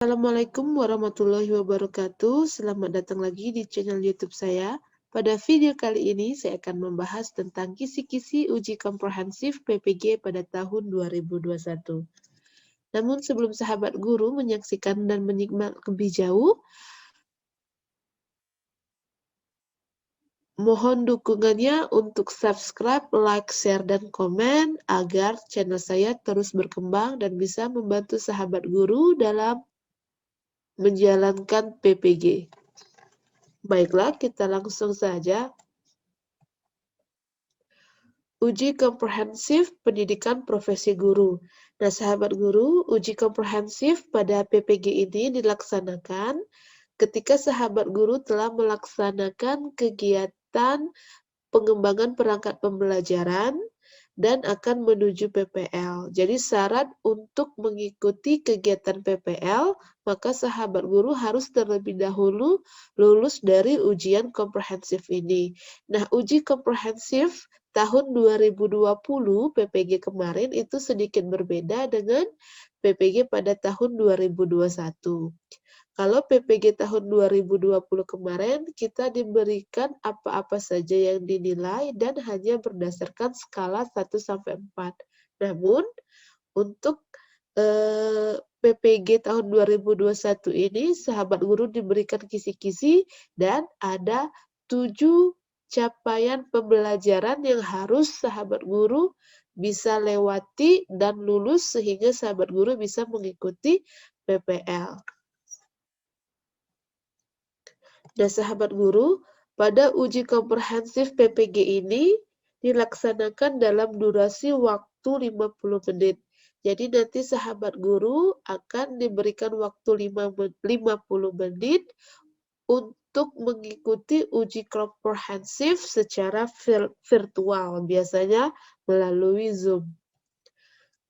Assalamualaikum warahmatullahi wabarakatuh. Selamat datang lagi di channel YouTube saya. Pada video kali ini saya akan membahas tentang kisi-kisi uji komprehensif PPG pada tahun 2021. Namun sebelum sahabat guru menyaksikan dan menyimak lebih jauh, mohon dukungannya untuk subscribe, like, share, dan komen agar channel saya terus berkembang dan bisa membantu sahabat guru dalam menjalankan PPG. Baiklah, kita langsung saja. Uji komprehensif pendidikan profesi guru. Nah, sahabat guru, uji komprehensif pada PPG ini dilaksanakan ketika sahabat guru telah melaksanakan kegiatan pengembangan perangkat pembelajaran dan akan menuju PPL. Jadi syarat untuk mengikuti kegiatan PPL, maka sahabat guru harus terlebih dahulu lulus dari ujian komprehensif ini. Nah, uji komprehensif tahun 2020 PPG kemarin itu sedikit berbeda dengan PPG pada tahun 2021. Kalau PPG tahun 2020 kemarin, kita diberikan apa-apa saja yang dinilai dan hanya berdasarkan skala 1-4. Namun, untuk PPG tahun 2021 ini, sahabat guru diberikan kisi-kisi dan ada 7 capaian pembelajaran yang harus sahabat guru bisa lewati dan lulus sehingga sahabat guru bisa mengikuti PPL. Nah, sahabat guru, pada uji komprehensif PPG ini dilaksanakan dalam durasi waktu 50 menit. Jadi nanti sahabat guru akan diberikan waktu 50 menit untuk mengikuti uji komprehensif secara virtual, biasanya melalui Zoom.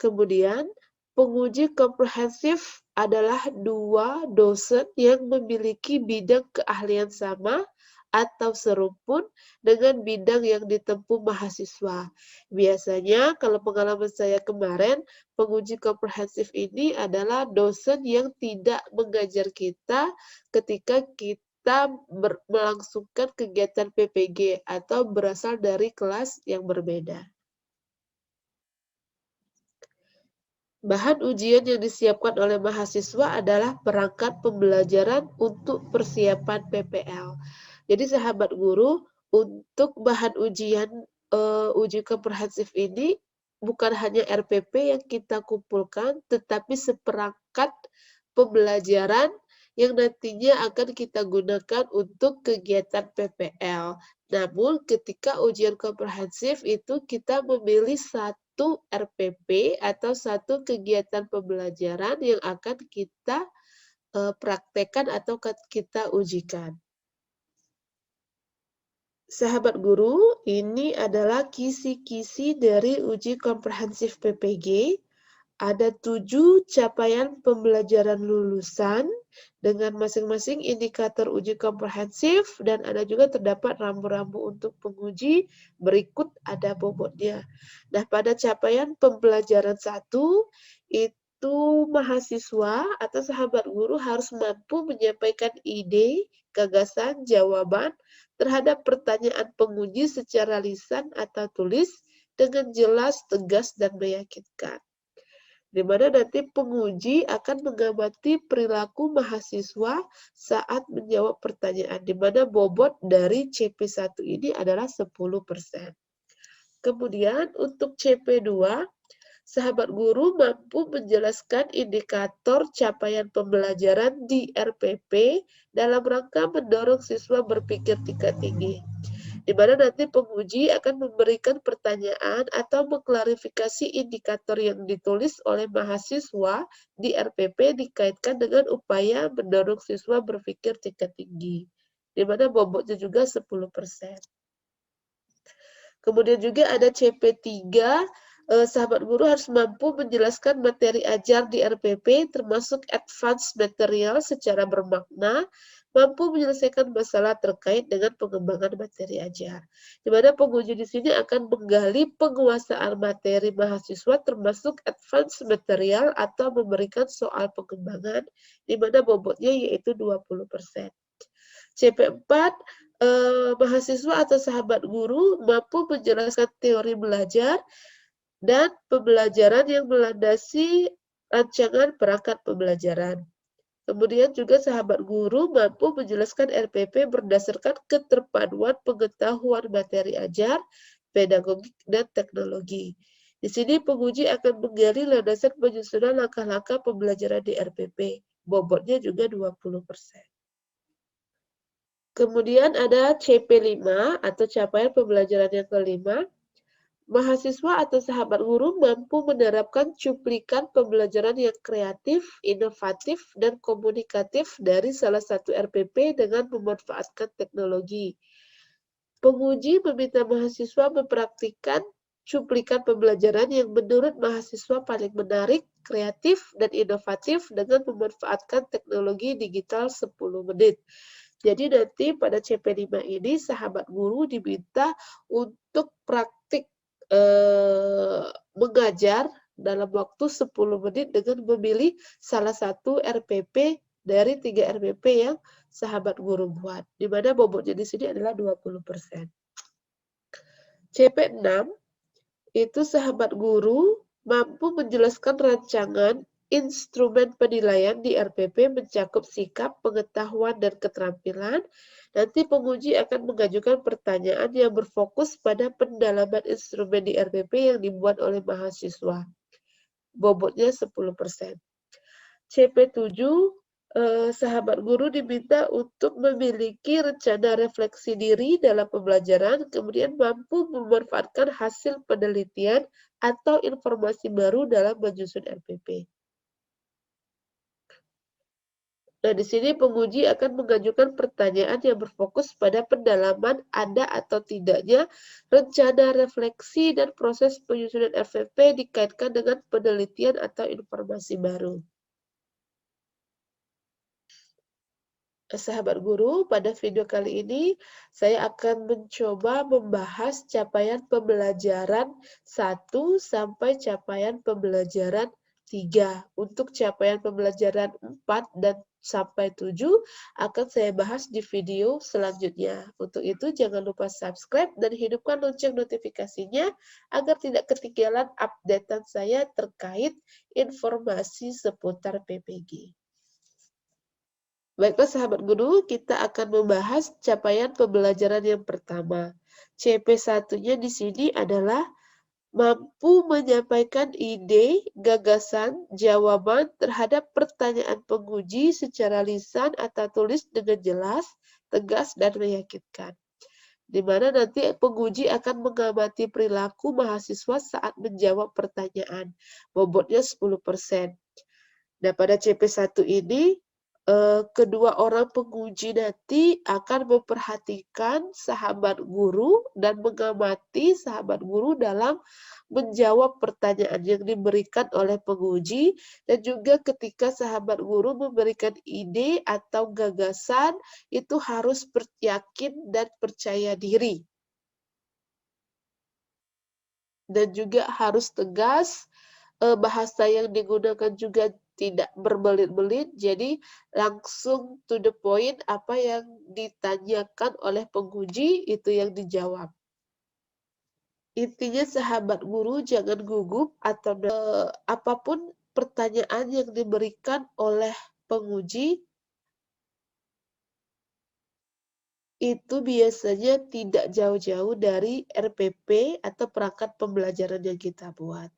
Kemudian, penguji komprehensif adalah 2 dosen yang memiliki bidang keahlian sama atau serumpun dengan bidang yang ditempuh mahasiswa. Biasanya, kalau pengalaman saya kemarin, penguji komprehensif ini adalah dosen yang tidak mengajar kita ketika kita melangsungkan kegiatan PPG atau berasal dari kelas yang berbeda. Bahan ujian yang disiapkan oleh mahasiswa adalah perangkat pembelajaran untuk persiapan PPL. Jadi sahabat guru, untuk bahan ujian uji komprehensif ini bukan hanya RPP yang kita kumpulkan, tetapi seperangkat pembelajaran yang nantinya akan kita gunakan untuk kegiatan PPL. Namun ketika ujian komprehensif itu kita memilih satu RPP atau satu kegiatan pembelajaran yang akan kita praktekkan atau kita ujikan. Sahabat guru, ini adalah kisi-kisi dari uji komprehensif PPG. Ada 7 capaian pembelajaran lulusan dengan masing-masing indikator uji komprehensif dan ada juga terdapat rambu-rambu untuk penguji. Berikut ada bobotnya. Nah, pada capaian pembelajaran 1 itu mahasiswa atau sahabat guru harus mampu menyampaikan ide, gagasan, jawaban terhadap pertanyaan penguji secara lisan atau tulis dengan jelas, tegas, dan meyakinkan. Di mana nanti penguji akan mengamati perilaku mahasiswa saat menjawab pertanyaan, di mana bobot dari CP1 ini adalah 10%. Kemudian untuk CP2, sahabat guru mampu menjelaskan indikator capaian pembelajaran di RPP dalam rangka mendorong siswa berpikir tingkat tinggi, di mana nanti penguji akan memberikan pertanyaan atau mengklarifikasi indikator yang ditulis oleh mahasiswa di RPP dikaitkan dengan upaya mendorong siswa berpikir tingkat tinggi, di mana bobotnya juga 10%. Kemudian juga ada CP3 sahabat guru harus mampu menjelaskan materi ajar di RPP termasuk advance material secara bermakna, mampu menyelesaikan masalah terkait dengan pengembangan materi ajar. Di mana penguji di sini akan menggali penguasaan materi mahasiswa termasuk advance material atau memberikan soal pengembangan di mana bobotnya yaitu 20%. CP4 mahasiswa atau sahabat guru mampu menjelaskan teori belajar dan pembelajaran yang melandasi rancangan perangkat pembelajaran. Kemudian juga sahabat guru mampu menjelaskan RPP berdasarkan keterpaduan pengetahuan materi ajar, pedagogik, dan teknologi. Di sini penguji akan menggali landasan penyusunan langkah-langkah pembelajaran di RPP. Bobotnya juga 20%. Kemudian ada CP5 atau capaian pembelajaran yang kelima. Mahasiswa atau sahabat guru mampu menerapkan cuplikan pembelajaran yang kreatif, inovatif, dan komunikatif dari salah satu RPP dengan memanfaatkan teknologi. Penguji meminta mahasiswa mempraktikkan cuplikan pembelajaran yang menurut mahasiswa paling menarik, kreatif, dan inovatif dengan memanfaatkan teknologi digital 10 menit. Jadi nanti pada CP5 ini sahabat guru diminta untuk praktik mengajar dalam waktu 10 menit dengan memilih salah satu RPP dari 3 RPP yang sahabat guru buat, di mana bobotnya di sini adalah 20%. CP6 itu sahabat guru mampu menjelaskan rancangan instrumen penilaian di RPP mencakup sikap, pengetahuan, dan keterampilan. Nanti penguji akan mengajukan pertanyaan yang berfokus pada pendalaman instrumen di RPP yang dibuat oleh mahasiswa. Bobotnya 10%. CP7, sahabat guru diminta untuk memiliki rencana refleksi diri dalam pembelajaran, kemudian mampu memanfaatkan hasil penelitian atau informasi baru dalam menyusun RPP. Nah, di sini penguji akan mengajukan pertanyaan yang berfokus pada pendalaman ada atau tidaknya rencana refleksi dan proses penyusunan RPP dikaitkan dengan penelitian atau informasi baru. Sahabat guru, pada video kali ini saya akan mencoba membahas capaian pembelajaran 1 sampai capaian pembelajaran 3. Untuk capaian pembelajaran 4 dan sampai 7 akan saya bahas di video selanjutnya. Untuk itu jangan lupa subscribe dan hidupkan lonceng notifikasinya agar tidak ketinggalan updatean saya terkait informasi seputar PPG. Baiklah sahabat guru, kita akan membahas capaian pembelajaran yang pertama. CP1-nya di sini adalah mampu menyampaikan ide, gagasan, jawaban terhadap pertanyaan penguji secara lisan atau tulis dengan jelas, tegas, dan meyakinkan. Di mana nanti penguji akan mengamati perilaku mahasiswa saat menjawab pertanyaan. Bobotnya 10%. Nah, pada CP1 ini kedua orang penguji nanti akan memperhatikan sahabat guru dan mengamati sahabat guru dalam menjawab pertanyaan yang diberikan oleh penguji, dan juga ketika sahabat guru memberikan ide atau gagasan itu harus yakin dan percaya diri. Dan juga harus tegas, bahasa yang digunakan juga tidak berbelit-belit, jadi langsung to the point, apa yang ditanyakan oleh penguji itu yang dijawab. Intinya sahabat guru jangan gugup atau apapun pertanyaan yang diberikan oleh penguji itu biasanya tidak jauh-jauh dari RPP atau perangkat pembelajaran yang kita buat.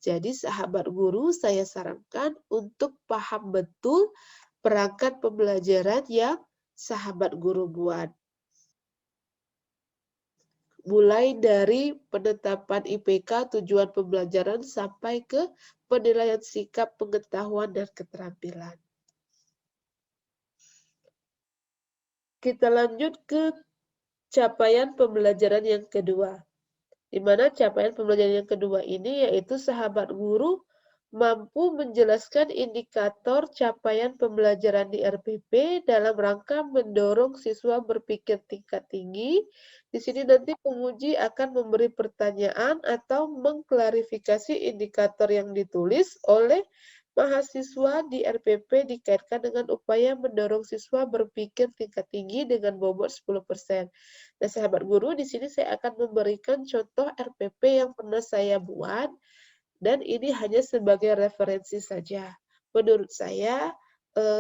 Jadi sahabat guru saya sarankan untuk paham betul perangkat pembelajaran yang sahabat guru buat. Mulai dari penetapan IPK, tujuan pembelajaran, sampai ke penilaian sikap, pengetahuan, dan keterampilan. Kita lanjut ke capaian pembelajaran yang kedua. Di mana capaian pembelajaran yang kedua ini yaitu sahabat guru mampu menjelaskan indikator capaian pembelajaran di RPP dalam rangka mendorong siswa berpikir tingkat tinggi. Di sini nanti penguji akan memberi pertanyaan atau mengklarifikasi indikator yang ditulis oleh mahasiswa di RPP dikaitkan dengan upaya mendorong siswa berpikir tingkat tinggi dengan bobot 10%. Nah, sahabat guru, di sini saya akan memberikan contoh RPP yang pernah saya buat dan ini hanya sebagai referensi saja. Menurut saya,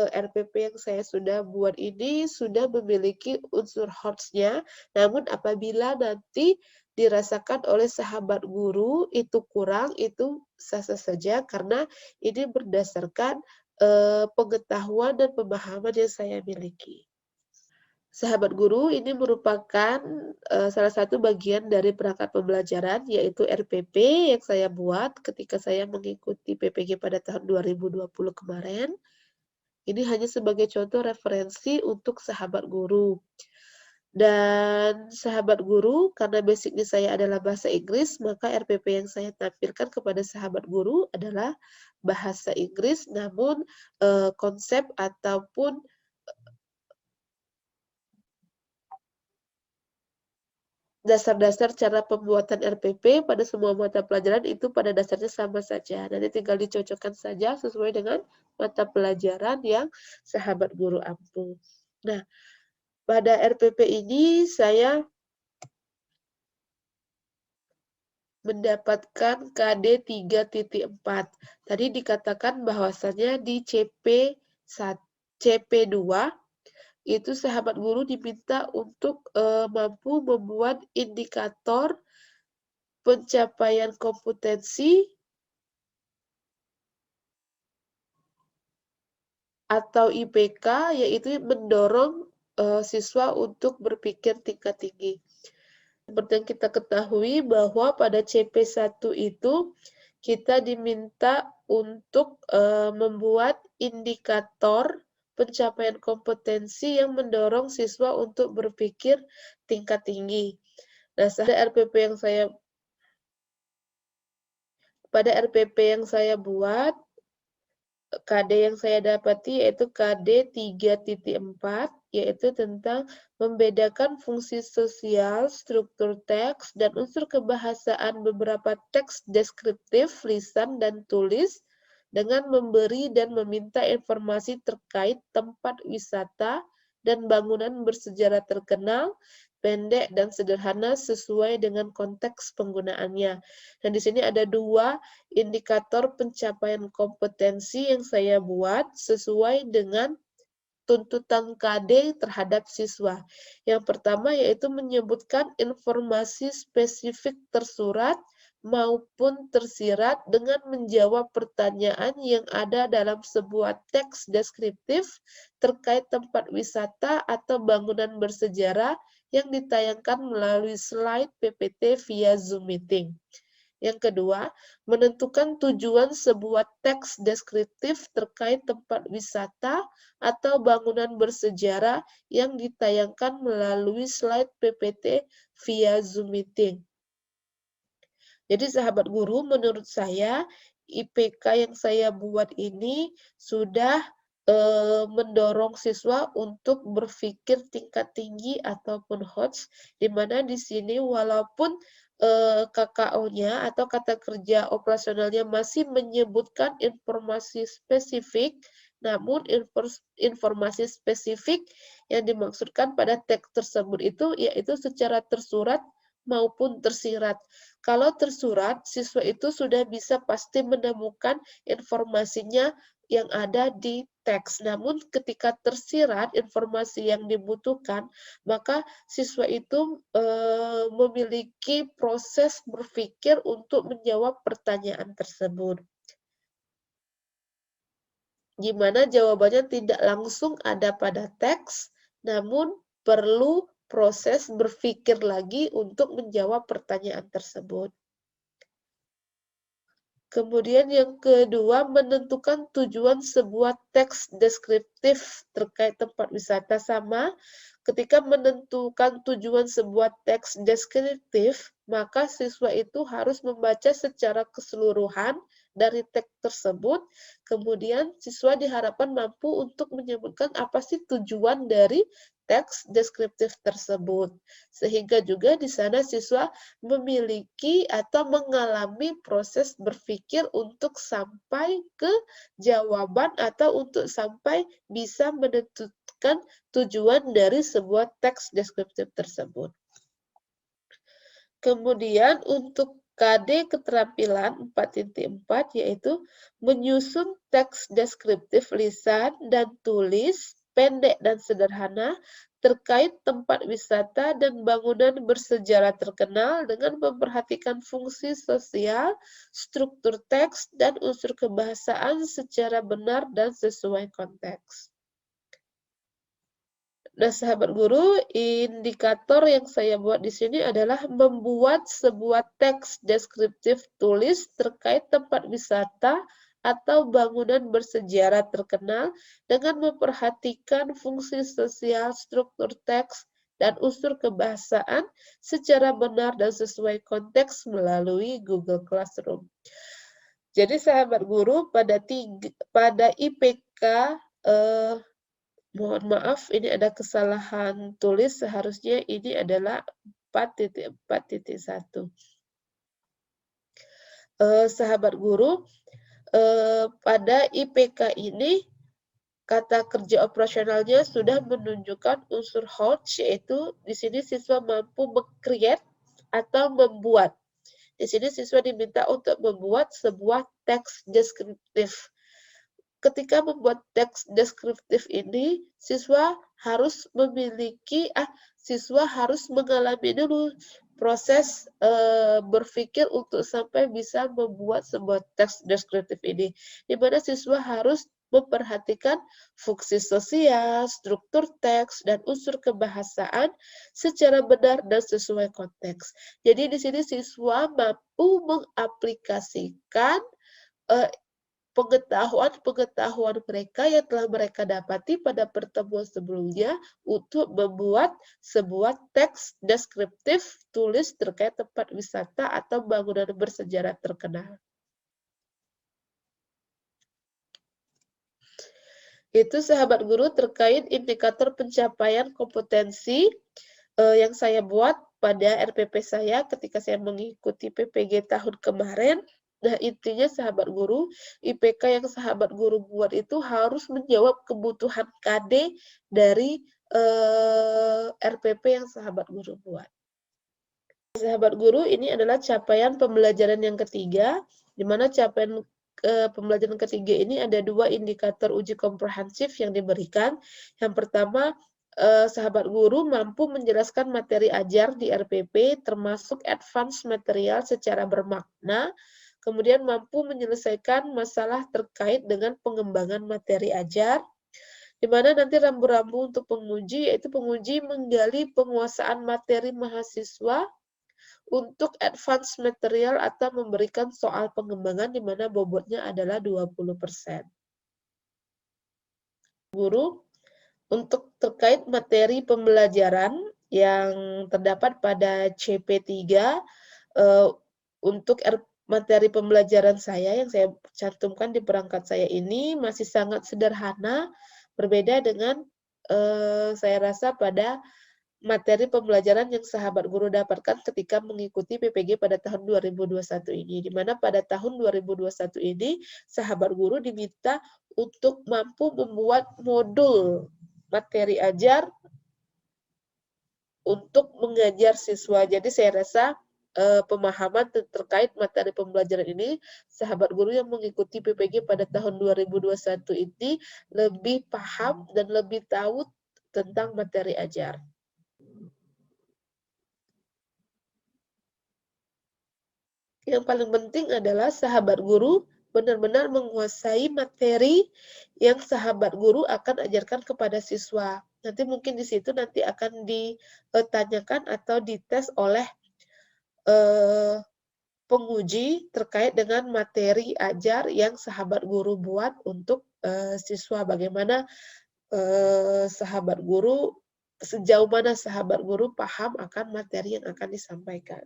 RPP yang saya sudah buat ini sudah memiliki unsur HOTS-nya, namun apabila nanti dirasakan oleh sahabat guru itu kurang, itu sah-sah saja karena ini berdasarkan, pengetahuan dan pemahaman yang saya miliki. Sahabat guru ini merupakan, salah satu bagian dari perangkat pembelajaran yaitu RPP yang saya buat ketika saya mengikuti PPG pada tahun 2020 kemarin. Ini hanya sebagai contoh referensi untuk sahabat guru. Dan sahabat guru, karena basic-nya saya adalah bahasa Inggris, maka RPP yang saya tampilkan kepada sahabat guru adalah bahasa Inggris, namun, konsep ataupun dasar-dasar cara pembuatan RPP pada semua mata pelajaran itu pada dasarnya sama saja. Nanti tinggal dicocokkan saja sesuai dengan mata pelajaran yang sahabat guru ampu. Nah, pada RPP ini saya mendapatkan KD 3.4. Tadi dikatakan bahwasanya di CP2 itu sahabat guru diminta untuk, mampu membuat indikator pencapaian kompetensi atau IPK, yaitu mendorong, siswa untuk berpikir tingkat tinggi. Seperti yang kita ketahui bahwa pada CP1 itu kita diminta untuk, membuat indikator pencapaian kompetensi yang mendorong siswa untuk berpikir tingkat tinggi. Nah, pada RPP yang saya buat, KD yang saya dapati yaitu KD 3.4, yaitu tentang membedakan fungsi sosial, struktur teks, dan unsur kebahasaan beberapa teks deskriptif, lisan, dan tulis dengan memberi dan meminta informasi terkait tempat wisata dan bangunan bersejarah terkenal, pendek dan sederhana sesuai dengan konteks penggunaannya. Dan di sini ada 2 indikator pencapaian kompetensi yang saya buat sesuai dengan tuntutan KD terhadap siswa. Yang pertama yaitu menyebutkan informasi spesifik tersurat maupun tersirat dengan menjawab pertanyaan yang ada dalam sebuah teks deskriptif terkait tempat wisata atau bangunan bersejarah yang ditayangkan melalui slide PPT via Zoom Meeting. Yang kedua, menentukan tujuan sebuah teks deskriptif terkait tempat wisata atau bangunan bersejarah yang ditayangkan melalui slide PPT via Zoom Meeting. Jadi sahabat guru, menurut saya IPK yang saya buat ini sudah mendorong siswa untuk berpikir tingkat tinggi ataupun HOTS, di mana di sini walaupun KKO-nya atau kata kerja operasionalnya masih menyebutkan informasi spesifik, namun informasi spesifik yang dimaksudkan pada teks tersebut itu yaitu secara tersurat maupun tersirat. Kalau tersurat, siswa itu sudah bisa pasti menemukan informasinya yang ada di teks. Namun ketika tersirat informasi yang dibutuhkan, maka siswa itu memiliki proses berpikir untuk menjawab pertanyaan tersebut. Di mana jawabannya tidak langsung ada pada teks, namun perlu proses berpikir lagi untuk menjawab pertanyaan tersebut. Kemudian yang kedua, menentukan tujuan sebuah teks deskriptif terkait tempat wisata. Sama, ketika menentukan tujuan sebuah teks deskriptif, maka siswa itu harus membaca secara keseluruhan dari teks tersebut. Kemudian siswa diharapkan mampu untuk menyebutkan apa sih tujuan dari teks deskriptif tersebut. Sehingga juga di sana siswa memiliki atau mengalami proses berpikir untuk sampai ke jawaban atau untuk sampai bisa menentukan tujuan dari sebuah teks deskriptif tersebut. Kemudian untuk KD keterampilan 4.4 yaitu menyusun teks deskriptif lisan dan tulis pendek dan sederhana terkait tempat wisata dan bangunan bersejarah terkenal dengan memperhatikan fungsi sosial, struktur teks, dan unsur kebahasaan secara benar dan sesuai konteks. Nah, sahabat guru, indikator yang saya buat di sini adalah membuat sebuah teks deskriptif tulis terkait tempat wisata atau bangunan bersejarah terkenal dengan memperhatikan fungsi sosial, struktur teks, dan unsur kebahasaan secara benar dan sesuai konteks melalui Google Classroom. Jadi sahabat guru, pada IPK mohon maaf, ini ada kesalahan tulis, seharusnya ini adalah 4.4.1. Sahabat guru, pada IPK ini, kata kerja operasionalnya sudah menunjukkan unsur HOTS, yaitu di sini siswa mampu meng-create atau membuat. Di sini siswa diminta untuk membuat sebuah teks deskriptif. Ketika membuat teks deskriptif ini, siswa harus mengalami dulu proses berpikir untuk sampai bisa membuat sebuah teks deskriptif ini, di mana siswa harus memperhatikan fungsi sosial, struktur teks, dan unsur kebahasaan secara benar dan sesuai konteks. Jadi di sini siswa mampu mengaplikasikan pengetahuan mereka yang telah mereka dapati pada pertemuan sebelumnya untuk membuat sebuah teks deskriptif tulis terkait tempat wisata atau bangunan bersejarah terkenal. Itu sahabat guru terkait indikator pencapaian kompetensi yang saya buat pada RPP saya ketika saya mengikuti PPG tahun kemarin. Nah, intinya sahabat guru, IPK yang sahabat guru buat itu harus menjawab kebutuhan KD dari RPP yang sahabat guru buat. Sahabat guru, ini adalah capaian pembelajaran yang ketiga, di mana capaian pembelajaran ketiga ini ada 2 indikator uji komprehensif yang diberikan. Yang pertama, sahabat guru mampu menjelaskan materi ajar di RPP termasuk advance material secara bermakna, kemudian mampu menyelesaikan masalah terkait dengan pengembangan materi ajar, di mana nanti rambu-rambu untuk penguji, yaitu penguji menggali penguasaan materi mahasiswa untuk advance material atau memberikan soal pengembangan di mana bobotnya adalah 20%. Guru, untuk terkait materi pembelajaran yang terdapat pada CP3, untuk materi pembelajaran saya yang saya cantumkan di perangkat saya ini masih sangat sederhana, berbeda dengan saya rasa pada materi pembelajaran yang sahabat guru dapatkan ketika mengikuti PPG pada tahun 2021 ini, di mana pada tahun 2021 ini sahabat guru diminta untuk mampu membuat modul materi ajar untuk mengajar siswa. Jadi saya rasa pemahaman terkait materi pembelajaran ini, sahabat guru yang mengikuti PPG pada tahun 2021 ini lebih paham dan lebih tahu tentang materi ajar. Yang paling penting adalah sahabat guru benar-benar menguasai materi yang sahabat guru akan ajarkan kepada siswa. Nanti mungkin di situ nanti akan ditanyakan atau dites oleh penguji terkait dengan materi ajar yang sahabat guru buat untuk siswa. Bagaimana sejauh mana sahabat guru paham akan materi yang akan disampaikan.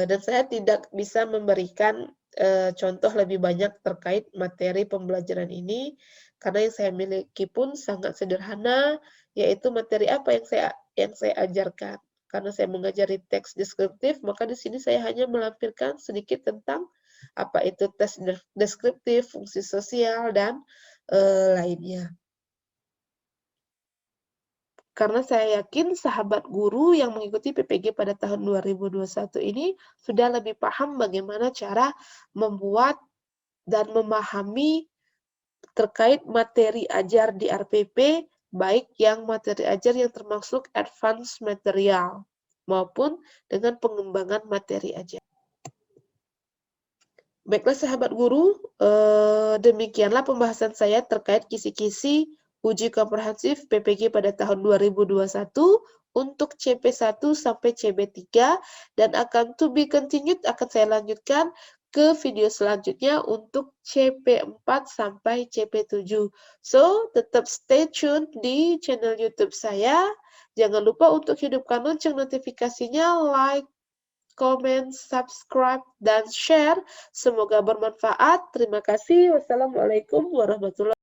Dan saya tidak bisa memberikan contoh lebih banyak terkait materi pembelajaran ini, karena yang saya miliki pun sangat sederhana, yaitu materi apa yang saya ajarkan. Karena saya mengajari teks deskriptif, maka di sini saya hanya melampirkan sedikit tentang apa itu teks deskriptif, fungsi sosial, dan lainnya. Karena saya yakin sahabat guru yang mengikuti PPG pada tahun 2021 ini sudah lebih paham bagaimana cara membuat dan memahami terkait materi ajar di RPP, baik yang materi ajar yang termasuk advance material maupun dengan pengembangan materi ajar. Baiklah sahabat guru, demikianlah pembahasan saya terkait kisi-kisi uji komprehensif PPG pada tahun 2021 untuk CP1 sampai CB3 dan akan to be continued akan saya lanjutkan ke video selanjutnya untuk CP4 sampai CP7. So, tetap stay tune di channel YouTube saya. Jangan lupa untuk hidupkan lonceng notifikasinya, like, komen, subscribe, dan share. Semoga bermanfaat. Terima kasih. Wassalamualaikum warahmatullahi wabarakatuh.